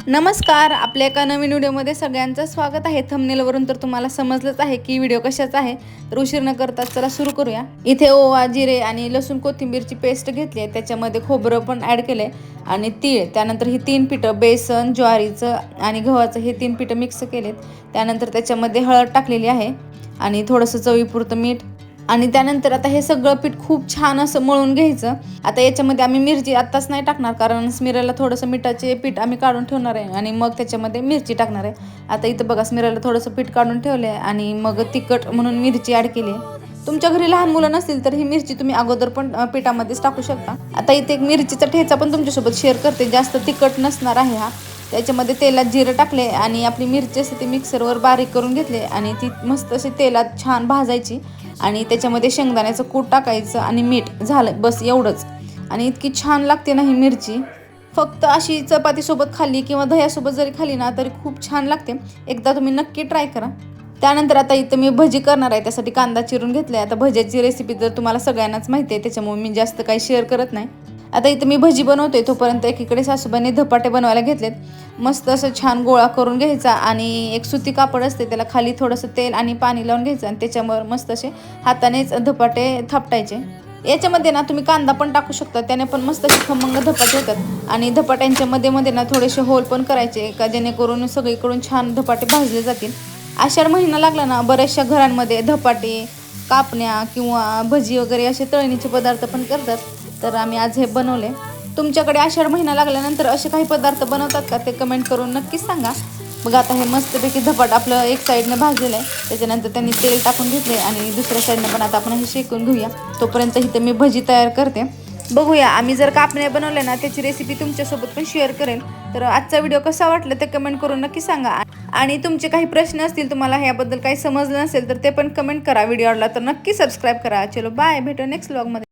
नमस्कार, आपल्या एका नवीन व्हिडिओमध्ये सगळ्यांचं स्वागत आहे। थंबनेलवरून तर तुम्हाला समजलंच आहे की व्हिडिओ कशाचा आहे। तर उशीर न करता चला सुरू करूया। इथे ओवा, जिरे आणि लसूण कोथिंबीरची पेस्ट घेतली आहे, त्याच्यामध्ये खोबरं पण ॲड केलंय आणि तीळ, त्यानंतर ही 3 पीठं बेसन, ज्वारीचं आणि गव्हाचं हे 3 पीठं मिक्स केलेत। त्यानंतर त्याच्यामध्ये हळद टाकलेली आहे आणि थोडंसं चवीपुरतं मीठ आणि त्यानंतर आता हे सगळं पीठ खूप छान असं मळून घ्यायचं। आता याच्यामध्ये आम्ही मिरची आत्ताच नाही टाकणार, कारण स्मिराला थोडंसं मिठाचे पीठ आम्ही काढून ठेवणार आहे आणि मग त्याच्यामध्ये मिरची टाकणार आहे। आता इथं बघा, स्मिराला थोडंसं पीठ काढून ठेवलं आहे आणि मग तिखट म्हणून मिरची ॲड केली आहे। तुमच्या घरी लहान मुलं नसतील तर ही मिरची तुम्ही अगोदर पण पिठामध्येच टाकू शकता। आता इथे एक मिरचीचा ठेचा पण तुमच्यासोबत शेअर करते, जास्त तिखट नसणार आहे हा। त्याच्यामध्ये तेलात जिरं टाकले आणि आपली मिरची असते ती मिक्सरवर बारीक करून घेतले आणि ती मस्त अशी तेलात छान भाजायची आणि त्याच्यामध्ये शेंगदाण्याचं कूट टाकायचं आणि मीठ, झालं बस एवढंच। आणि इतकी छान लागते ना ही मिरची, फक्त अशी चपातीसोबत खाल्ली किंवा दह्यासोबत जरी खाल्ली ना तरी खूप छान लागते। एकदा तुम्ही नक्की ट्राय करा। त्यानंतर आता इथं मी भजी करणार आहे, त्यासाठी कांदा चिरून घेतला आहे। आता भज्याची रेसिपी तर तुम्हाला सगळ्यांनाच माहिती आहे, त्याच्यामुळे मी जास्त काही शेअर करत नाही। आता इथं मी भजी बनवतोय, तोपर्यंत एकीकडे सासूबाईंनी धपाटे बनवायला घेतलेत। मस्त असं छान गोळा करून घ्यायचा आणि एक सुती कापड असते त्याला खाली थोडंसं तेल आणि पाणी लावून घ्यायचं आणि त्याच्यावर मस्त असे हातानेच धपाटे थापटायचे। याच्यामध्ये ना तुम्ही कांदा पण टाकू शकता, त्याने पण मस्त असे खमंग धपाटे होतात। आणि धपाट्यांच्या मध्ये मध्ये ना थोडेसे होल पण करायचे का जेणेकरून सगळीकडून छान धपाटे भाजले जातील। आषाढ महिना लागला ना, बऱ्याचशा घरांमध्ये धपाटे, कापण्या किंवा भजी वगैरे असे तळणीचे पदार्थ पण करतात। तर आम्ही आज हे बनवले। तुमच्याकडे आषाढ महिना लागल्यानंतर असे काही पदार्थ बनवतात का, ते कमेंट करून नक्कीच सांगा। बघा आता हे मस्तपैकी धपाट आपलं एक साईडनं भाजलेलं आहे, त्याच्यानंतर त्यांनी तेल टाकून घेतले आणि दुसऱ्या साईडनं पण आता आपण हे शेकून घेऊया। तोपर्यंत इथे मी भजी तयार करते। बघूया, आम्ही जर कापण्या बनवल्या ना त्याची रेसिपी तुमच्यासोबत पण शेअर करेल। तर आजचा व्हिडिओ कसा वाटला ते कमेंट करून नक्की सांगा आणि तुमचे काही प्रश्न असतील, तुम्हाला ह्याबद्दल काही समजलं नसेल तर ते पण कमेंट करा। व्हिडिओ आवडला तर नक्की सबस्क्राईब करा। चलो बाय, भेटू नेक्स्ट व्लॉगमध्ये।